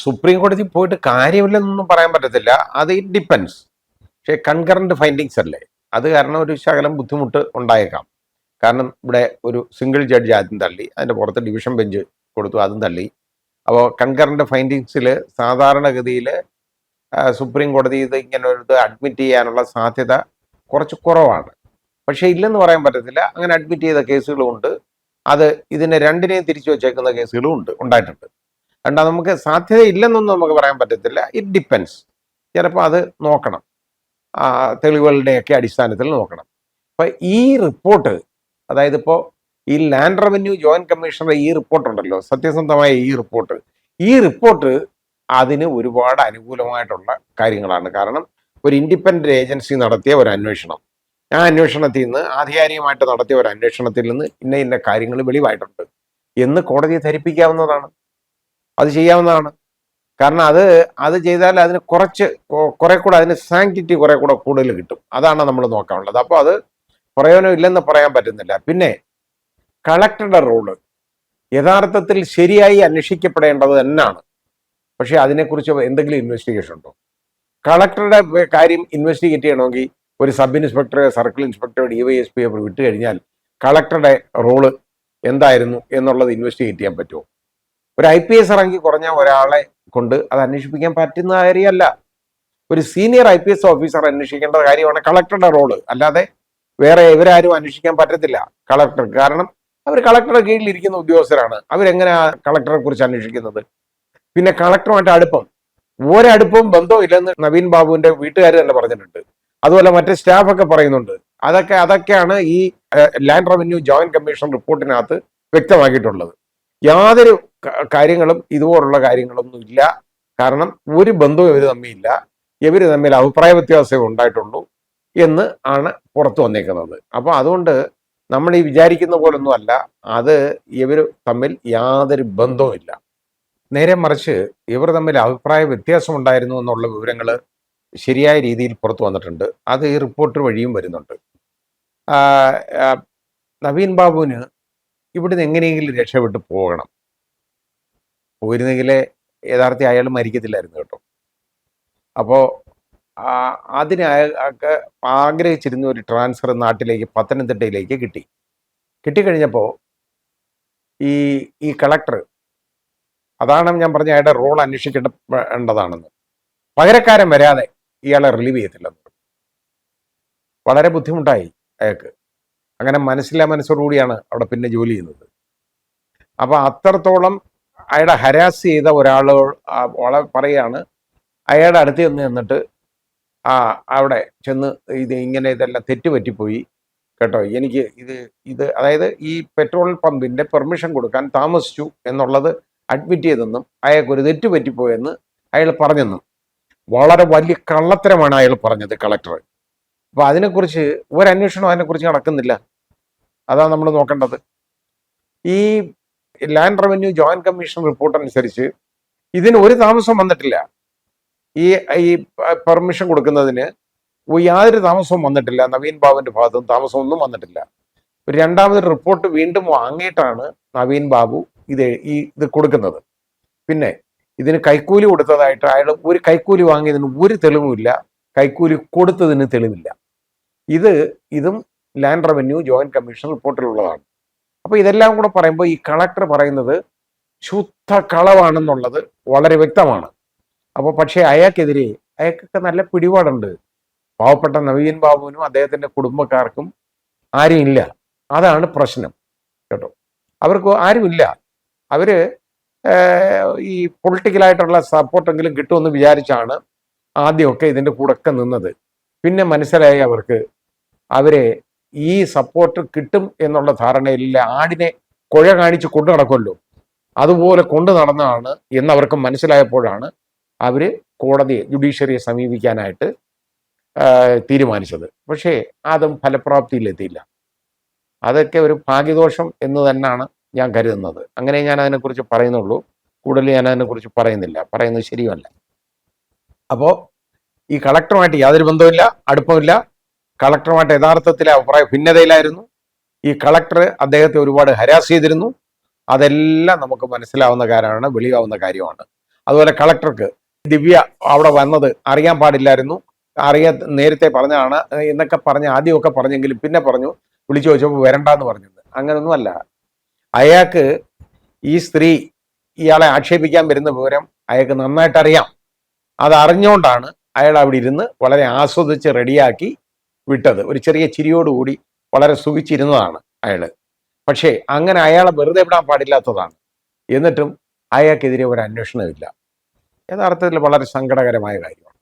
Supreme കോടതി പോയിട്ട് കാര്യമില്ലെന്നൊന്നും പറയാൻ പറ്റത്തില്ല. അത് ഇറ്റ് ഡിപ്പെൻസ്. പക്ഷേ കൺകറന്റ് ഫൈൻഡിങ്സ് അല്ലേ, അത് കാരണം ഒരു ശകലം ബുദ്ധിമുട്ട് ഉണ്ടായേക്കാം. കാരണം ഇവിടെ ഒരു സിംഗിൾ ജഡ്ജ് ആദ്യം തള്ളി, അതിൻ്റെ പുറത്ത് ഡിവിഷൻ ബെഞ്ച് കൊടുത്തു, അതും തള്ളി. അപ്പോൾ കൺകറന്റ് ഫൈൻഡിങ്സിൽ സാധാരണഗതിയിൽ സുപ്രീം കോടതി ഇത് ഇങ്ങനെ ഒരു ഇത് അഡ്മിറ്റ് ചെയ്യാനുള്ള സാധ്യത കുറച്ച് കുറവാണ്. പക്ഷേ ഇല്ലെന്ന് പറയാൻ പറ്റത്തില്ല. അങ്ങനെ അഡ്മിറ്റ് ചെയ്ത കേസുകളുമുണ്ട്. അത് ഇതിനെ രണ്ടിനെയും തിരിച്ചു വച്ചേക്കുന്ന കേസുകളും ഉണ്ടായിട്ടുണ്ട്. കണ്ടാ നമുക്ക് സാധ്യതയില്ലെന്നൊന്നും നമുക്ക് പറയാൻ പറ്റത്തില്ല. It depends. ചിലപ്പോൾ അത് നോക്കണം, തെളിവുകളുടെയൊക്കെ അടിസ്ഥാനത്തിൽ നോക്കണം. അപ്പം ഈ റിപ്പോർട്ട്, അതായത് ഇപ്പോൾ ഈ ലാൻഡ് റവന്യൂ ജോയിന്റ് കമ്മീഷണറുടെ ഈ റിപ്പോർട്ടുണ്ടല്ലോ, സത്യസന്ധമായ ഈ റിപ്പോർട്ട് അതിന് ഒരുപാട് അനുകൂലമായിട്ടുള്ള കാര്യങ്ങളാണ്. കാരണം ഒരു ഇൻഡിപെൻഡന്റ് ഏജൻസി നടത്തിയ ഒരു അന്വേഷണം, ആ അന്വേഷണത്തിൽ നിന്ന് ആധികാരികമായിട്ട് നടത്തിയ ഒരു അന്വേഷണത്തിൽ നിന്ന് ഇന്ന കാര്യങ്ങൾ വെളിവായിട്ടുണ്ട് എന്ന് കോടതിയെ ധരിപ്പിക്കാവുന്നതാണ്, അത് ചെയ്യാവുന്നതാണ്. കാരണം അത് ചെയ്താൽ അതിന് കുറെ കൂടെ അതിന് സാങ്ക്ടിറ്റി കുറെ കൂടെ കൂടുതൽ കിട്ടും. അതാണ് നമ്മൾ നോക്കാനുള്ളത്. അപ്പോൾ അത് പ്രയോജനം ഇല്ലെന്ന് പറയാൻ പറ്റുന്നില്ല. പിന്നെ കളക്ടറുടെ റോള് യഥാർത്ഥത്തിൽ ശരിയായി അന്വേഷിക്കപ്പെടേണ്ടത് തന്നെയാണ്. പക്ഷേ അതിനെക്കുറിച്ച് എന്തെങ്കിലും ഇൻവെസ്റ്റിഗേഷൻ ഉണ്ടോ? കളക്ടറുടെ കാര്യം ഇൻവെസ്റ്റിഗേറ്റ് ചെയ്യണമെങ്കിൽ ഒരു സബ് ഇൻസ്പെക്ടറെ, സർക്കിൾ ഇൻസ്പെക്ടറെ, DYSP വിട്ടു കഴിഞ്ഞാൽ കളക്ടറുടെ റോള് എന്തായിരുന്നു എന്നുള്ളത് ഇൻവെസ്റ്റിഗേറ്റ് ചെയ്യാൻ പറ്റുമോ? ഒരു IPS റാങ്ക് കുറഞ്ഞ ഒരാളെ കൊണ്ട് അത് അന്വേഷിപ്പിക്കാൻ പറ്റുന്ന കാര്യമല്ല. ഒരു സീനിയർ IPS ഓഫീസർ അന്വേഷിക്കേണ്ട കാര്യമാണ് കളക്ടറുടെ റോള്. അല്ലാതെ വേറെ ഇവരാരും അന്വേഷിക്കാൻ പറ്റത്തില്ല കളക്ടർക്ക്. കാരണം അവർ കളക്ടറുടെ കീഴിലിരിക്കുന്ന ഉദ്യോഗസ്ഥരാണ്. അവരെങ്ങനെയാ കളക്ടറെ കുറിച്ച് അന്വേഷിക്കുന്നത്? പിന്നെ കളക്ടറുമായിട്ട് ഒരടുപ്പവും ബന്ധവും ഇല്ലെന്ന് നവീൻ ബാബുവിന്റെ വീട്ടുകാർ തന്നെ പറഞ്ഞിട്ടുണ്ട്. അതുപോലെ മറ്റേ സ്റ്റാഫൊക്കെ പറയുന്നുണ്ട്. അതൊക്കെയാണ് ഈ ലാൻഡ് റവന്യൂ ജോയിന്റ് കമ്മീഷൻ റിപ്പോർട്ടിനകത്ത് വ്യക്തമാക്കിയിട്ടുള്ളത്. യാതൊരു കാര്യങ്ങളും ഇതുപോലുള്ള കാര്യങ്ങളൊന്നും ഇല്ല. കാരണം ഒരു ബന്ധവും ഇവർ തമ്മിൽ അഭിപ്രായ വ്യത്യാസം ഉണ്ടായിട്ടുള്ളൂ എന്ന് ആണ് പുറത്തു വന്നേക്കുന്നത്. അപ്പോൾ അതുകൊണ്ട് നമ്മൾ ഈ വിചാരിക്കുന്ന പോലൊന്നും അല്ല, അത് ഇവർ തമ്മിൽ യാതൊരു ബന്ധവുമില്ല. നേരെ മറിച്ച് ഇവർ തമ്മിൽ അഭിപ്രായ വ്യത്യാസം ഉണ്ടായിരുന്നു എന്നുള്ള വിവരങ്ങൾ ശരിയായ രീതിയിൽ പുറത്തു വന്നിട്ടുണ്ട്. അത് ഈ റിപ്പോർട്ട് വഴിയും വരുന്നുണ്ട്. നവീൻ ബാബുവിന് ഇവിടുന്ന് എങ്ങനെയെങ്കിലും രക്ഷപ്പെട്ട് പോയിരുന്നെങ്കിൽ യഥാർത്ഥത്തിൽ അയാൾ മരിക്കത്തില്ലായിരുന്നു കേട്ടോ. അപ്പോൾ അതിന് അയാൾക്ക് ആഗ്രഹിച്ചിരുന്ന ഒരു ട്രാൻസ്ഫർ നാട്ടിലേക്ക്, പത്തനംതിട്ടയിലേക്ക് കിട്ടിക്കഴിഞ്ഞപ്പോൾ ഈ കളക്ടർ, അതാണ് ഞാൻ പറഞ്ഞ അയാളുടെ റോൾ അന്വേഷിക്കേണ്ടതാണെന്ന്, പകരക്കാരൻ വരാതെ ഇയാളെ റിലീവ് ചെയ്യത്തില്ലെന്ന്. വളരെ ബുദ്ധിമുട്ടായി അയാൾക്ക്. അങ്ങനെ മനസ്സോടുകൂടിയാണ് അവിടെ പിന്നെ ജോലി ചെയ്യുന്നത്. അപ്പോൾ അത്രത്തോളം അയാളെ ഹരാസ് ചെയ്ത ഒരാൾ പറയാണ്, അയാളുടെ അടുത്ത് നിന്നിട്ട് അവിടെ ചെന്ന് ഇതെല്ലാം തെറ്റുപറ്റിപ്പോയി കേട്ടോ, എനിക്ക് ഇത് അതായത് ഈ പെട്രോൾ പമ്പിന്റെ പെർമിഷൻ കൊടുക്കാൻ താമസിച്ചു എന്നുള്ളത് അഡ്മിറ്റ് ചെയ്തെന്നും അയാൾക്കൊരു തെറ്റ് പറ്റിപ്പോയെന്ന് അയാൾ പറഞ്ഞെന്നും വളരെ വലിയ കള്ളത്തരമാണ് അയാൾ പറഞ്ഞത്, കളക്ടർ. അപ്പോൾ അതിനെക്കുറിച്ച് ഒരന്വേഷണം അതിനെക്കുറിച്ച് നടക്കുന്നില്ല. അതാണ് നമ്മൾ നോക്കേണ്ടത്. ഈ land revenue joint commission report അനുസരിച്ച് ഇതിന് ഒരു താമസം വന്നിട്ടില്ല. ഈ പെർമിഷൻ കൊടുക്കുന്നതിന് യാതൊരു താമസവും വന്നിട്ടില്ല. നവീൻ ബാബുവിന്റെ ഭാഗത്തും താമസമൊന്നും വന്നിട്ടില്ല. ഒരു രണ്ടാമതൊരു റിപ്പോർട്ട് വീണ്ടും വാങ്ങിയിട്ടാണ് നവീൻ ബാബു ഇത് കൊടുക്കുന്നത്. പിന്നെ ഇതിന് കൈക്കൂലി കൊടുത്തതായിട്ട് അയാൾ ഒരു കൈക്കൂലി വാങ്ങിയതിന് ഒരു തെളിവുമില്ല, കൈക്കൂലി കൊടുത്തതിന് തെളിവില്ല. ഇതും ലാൻഡ് റവന്യൂ ജോയിന്റ് കമ്മീഷൻ റിപ്പോർട്ടിലുള്ളതാണ്. അപ്പോൾ ഇതെല്ലാം കൂടെ പറയുമ്പോൾ ഈ കളക്ടർ പറയുന്നത് ശുദ്ധ കളവാണെന്നുള്ളത് വളരെ വ്യക്തമാണ്. അപ്പോൾ പക്ഷേ അയാൾക്കൊക്കെ നല്ല പിടിപാടുണ്ട്. പാവപ്പെട്ട നവീൻ ബാബുവിനും അദ്ദേഹത്തിന്റെ കുടുംബക്കാർക്കും ആരും ഇല്ല. അതാണ് പ്രശ്നം കേട്ടോ. അവർക്ക് ആരുമില്ല. അവര് ഈ പൊളിറ്റിക്കലായിട്ടുള്ള സപ്പോർട്ടെങ്കിലും കിട്ടുമെന്ന് വിചാരിച്ചാണ് ആദ്യമൊക്കെ ഇതിൻ്റെ കൂടെയൊക്കെ നിന്നത്. പിന്നെ മനസ്സിലായി അവരെ ഈ സപ്പോർട്ട് കിട്ടും എന്നുള്ള ധാരണയില്ല. ആടിനെ കുഴ കാണിച്ച് കൊണ്ടു നടക്കുമല്ലോ, അതുപോലെ കൊണ്ടു നടന്നതാണ് എന്നവർക്ക് മനസ്സിലായപ്പോഴാണ് അവർ ജുഡീഷ്യറിയെ സമീപിക്കാനായിട്ട് തീരുമാനിച്ചത്. പക്ഷേ അതും ഫലപ്രാപ്തിയിലെത്തിയില്ല. അതൊക്കെ ഒരു ഭാഗ്യദോഷം എന്ന് തന്നെയാണ് ഞാൻ കരുതുന്നത്. അങ്ങനെ ഞാൻ അതിനെക്കുറിച്ച് പറയുന്നുള്ളൂ. കൂടുതൽ ഞാൻ അതിനെക്കുറിച്ച് പറയുന്നത് ശരിയല്ല. അപ്പോൾ ഈ കളക്ടറുമായിട്ട് യാതൊരു ബന്ധമില്ല, അടുപ്പമില്ല. കളക്ടറുമായിട്ട് യഥാർത്ഥത്തിലെ അഭിപ്രായ ഭിന്നതയിലായിരുന്നു. ഈ കളക്ടർ അദ്ദേഹത്തെ ഒരുപാട് ഹരാസ് ചെയ്തിരുന്നു. അതെല്ലാം നമുക്ക് മനസ്സിലാവുന്ന കാര്യമാണ്, വെളിയാവുന്ന കാര്യമാണ്. അതുപോലെ കളക്ടർക്ക് ദിവ്യ അവിടെ വന്നത് അറിയാൻ പാടില്ലായിരുന്നു, നേരത്തെ പറഞ്ഞതാണ് എന്നൊക്കെ പറഞ്ഞ് ആദ്യമൊക്കെ പറഞ്ഞെങ്കിലും പിന്നെ പറഞ്ഞു വിളിച്ചു ചോദിച്ചപ്പോൾ വരണ്ടെന്ന് പറഞ്ഞത്. അങ്ങനൊന്നുമല്ല. അയാൾക്ക് ഈ സ്ത്രീ ഇയാളെ ആക്ഷേപിക്കാൻ വരുന്ന വിവരം അയാൾക്ക് നന്നായിട്ട് അറിയാം. അത് അറിഞ്ഞുകൊണ്ടാണ് അയാൾ അവിടെ ഇരുന്ന് വളരെ ആസ്വദിച്ച് റെഡിയാക്കി വിട്ടത്. ഒരു ചെറിയ ചിരിയോടുകൂടി വളരെ സുഖിച്ചിരുന്നതാണ് അയാൾ. പക്ഷേ അങ്ങനെ അയാളെ വെറുതെ വിടാൻ പാടില്ലാത്തതാണ്. എന്നിട്ടും അയാൾക്കെതിരെ ഒരു അന്വേഷണമില്ല. യഥാർത്ഥത്തിൽ വളരെ സങ്കടകരമായ കാര്യമാണ്.